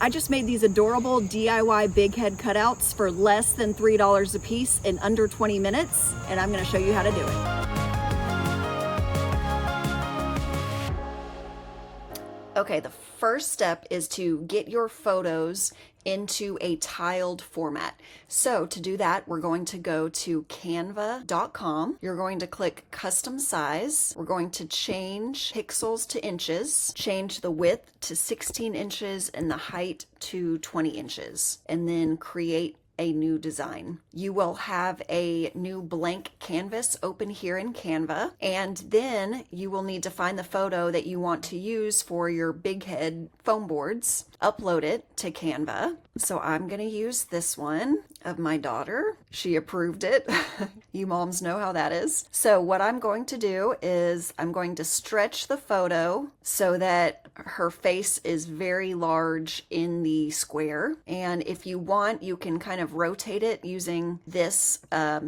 I just made these adorable DIY big head cutouts for less than $3 a piece in under 20 minutes, and I'm gonna show you how to do it. Okay, the first step is to get your photos into a tiled format. So to do that, we're going to go to canva.com. You're going to click custom size. We're going to change pixels to inches, change the width to 16 inches and the height to 20 inches, and then create a new design. You will have a new blank canvas open here in Canva, and then you will need to find the photo that you want to use for your big head foam boards, upload it to Canva. So I'm gonna use this one of my daughter. She approved it. You moms know how that is. So what I'm going to do is I'm going to stretch the photo so that her face is very large in the square. And if you want, you can kind of rotate it using this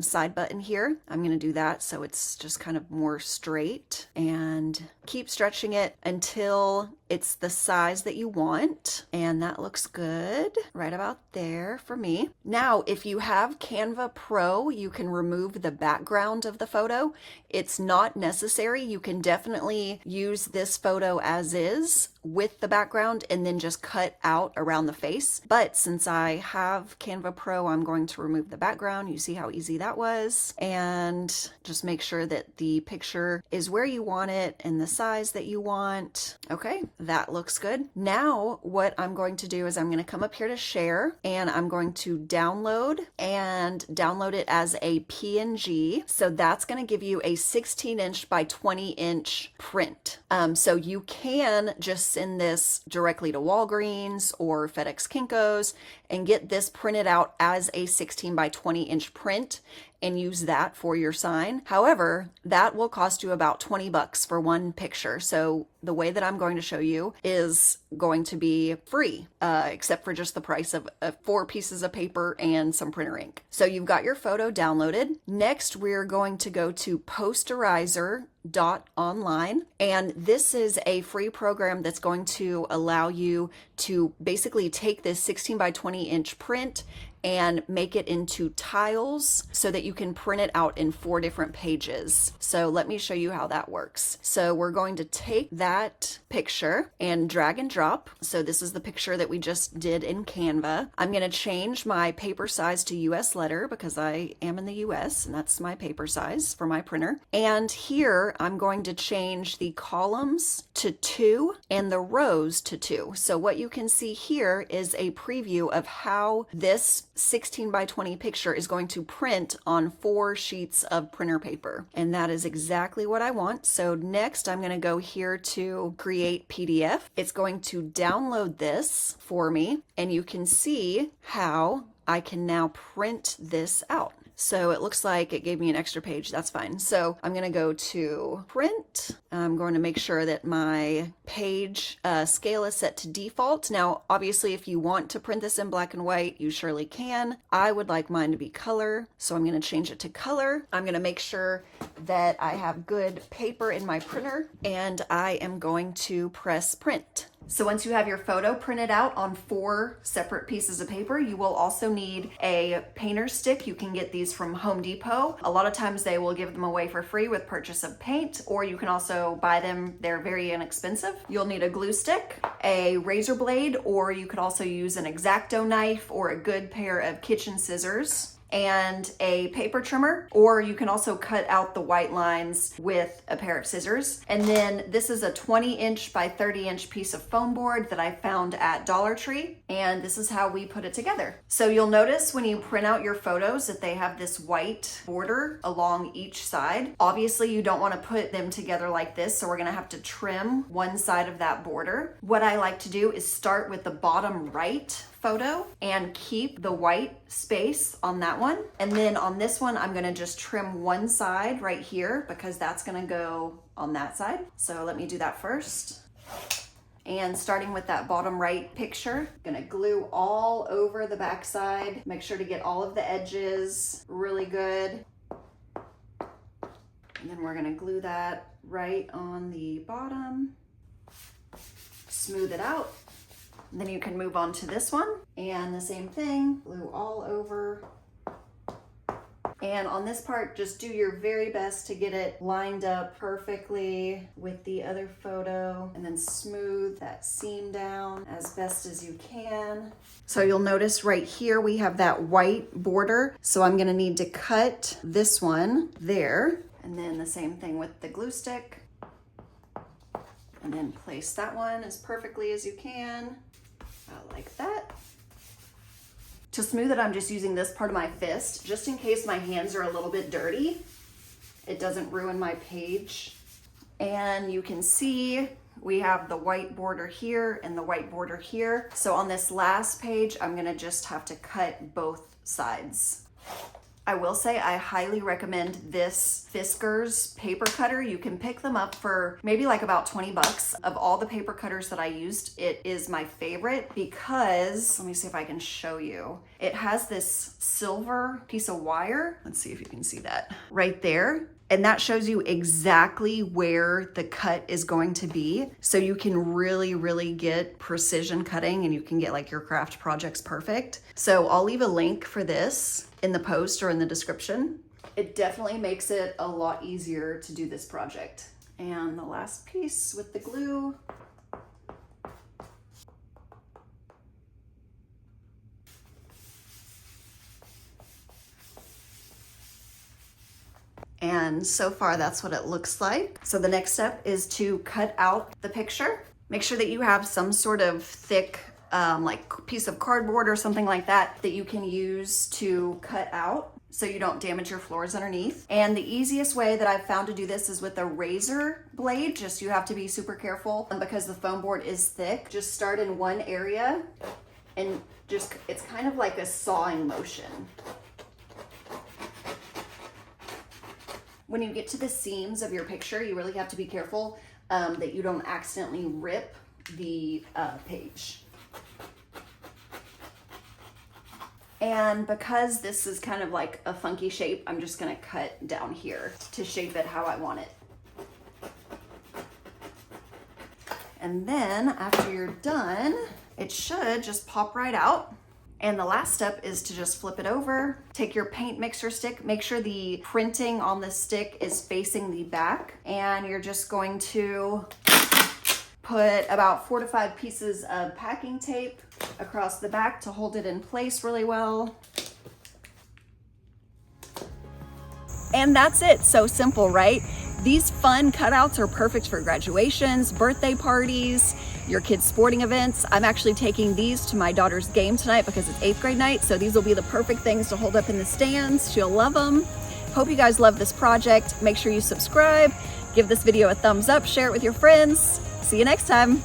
side button here. I'm gonna do that so it's just kind of more straight, and keep stretching it until it's the size that you want. And that looks good right about there for me. Now, if you have Canva Pro, you can remove the background of the photo. It's not necessary. You can definitely use this photo as is with the background and then just cut out around the face. But since I have Canva Pro, I'm going to remove the background. You see how easy that was. And just make sure that the picture is where you want it and the size that you want. Okay, that looks good. Now, what I'm going to do is I'm going to come up here to share, and I'm going to download it as a PNG. So that's going to give you a 16-inch by 20-inch print. So you can just send this directly to Walgreens or FedEx Kinko's and get this printed out as a 16 by 20-inch print and use that for your sign. However, that will cost you about 20 bucks for one picture. So the way that I'm going to show you is going to be free, except for just the price of 4 pieces of paper and some printer ink. So you've got your photo downloaded. Next, we're going to go to posterizer.online, and this is a free program that's going to allow you to basically take this 16 by 20 inch print and make it into tiles so that you can print it out in 4 different pages. So let me show you how that works. So we're going to take that picture and drag and drop. So this is the picture that we just did in Canva. I'm going to change my paper size to US letter because I am in the US and that's my paper size for my printer. And here I'm going to change the columns to 2 and the rows to 2. So what you can see here is a preview of how this 16 by 20 picture is going to print on 4 sheets of printer paper. And that is exactly what I want. So next I'm going to go here to create PDF. It's going to download this for me, and you can see how I can now print this out. So it looks like it gave me an extra page. That's fine. So I'm going to go to print. I'm going to make sure that my page scale is set to default. Now, obviously, if you want to print this in black and white, you surely can. I would like mine to be color, so I'm going to change it to color. I'm going to make sure that I have good paper in my printer, and I am going to press print. So once you have your photo printed out on 4 separate pieces of paper, you will also need a painter's stick. You can get these from Home Depot. A lot of times they will give them away for free with purchase of paint, or you can also buy them. They're very inexpensive. You'll need a glue stick, a razor blade, or you could also use an X-Acto knife or a good pair of kitchen scissors, and a paper trimmer, or you can also cut out the white lines with a pair of scissors. And then this is a 20-inch by 30-inch piece of foam board that I found at Dollar Tree, and this is how we put it together. So you'll notice when you print out your photos that they have this white border along each side. Obviously, you don't want to put them together like this, so we're going to have to trim one side of that border. What I like to do is start with the bottom right photo and keep the white space on that one. And then on this one, I'm gonna just trim one side right here because that's gonna go on that side. So let me do that first. And starting with that bottom right picture, gonna glue all over the back side. Make sure to get all of the edges really good. And then we're gonna glue that right on the bottom. Smooth it out. Then you can move on to this one, and the same thing, glue all over. And on this part, just do your very best to get it lined up perfectly with the other photo, and then smooth that seam down as best as you can. So you'll notice right here we have that white border. So I'm gonna need to cut this one there, and then the same thing with the glue stick. And then place that one as perfectly as you can, like that. To smooth it, I'm just using this part of my fist, just in case my hands are a little bit dirty. It doesn't ruin my page. And you can see we have the white border here and the white border here. So on this last page, I'm gonna just have to cut both sides. I will say I highly recommend this Fiskars paper cutter. You can pick them up for maybe like about 20 bucks. Of all the paper cutters that I used, it is my favorite because, let me see if I can show you. It has this silver piece of wire. Let's see if you can see that right there. And that shows you exactly where the cut is going to be. So you can really, really get precision cutting and you can get like your craft projects perfect. So I'll leave a link for this in the post or in the description. It definitely makes it a lot easier to do this project. And the last piece with the glue. And so far that's what it looks like. So the next step is to cut out the picture. Make sure that you have some sort of thick like piece of cardboard or something like that that you can use to cut out so you don't damage your floors underneath. And the easiest way that I've found to do this is with a razor blade. Just you have to be super careful because the foam board is thick. Just start in one area and just, it's kind of like a sawing motion. When you get to the seams of your picture, you really have to be careful that you don't accidentally rip the page. And because this is kind of like a funky shape, I'm just gonna cut down here to shape it how I want it. And then after you're done, it should just pop right out. And the last step is to just flip it over, take your paint mixer stick, make sure the printing on the stick is facing the back, and you're just going to put about 4 to 5 pieces of packing tape across the back to hold it in place really well. And that's it. So simple, right? These fun cutouts are perfect for graduations, birthday parties, your kids' sporting events. I'm actually taking these to my daughter's game tonight because it's 8th grade night. So these will be the perfect things to hold up in the stands. She'll love them. Hope you guys love this project. Make sure you subscribe, give this video a thumbs up, share it with your friends. See you next time.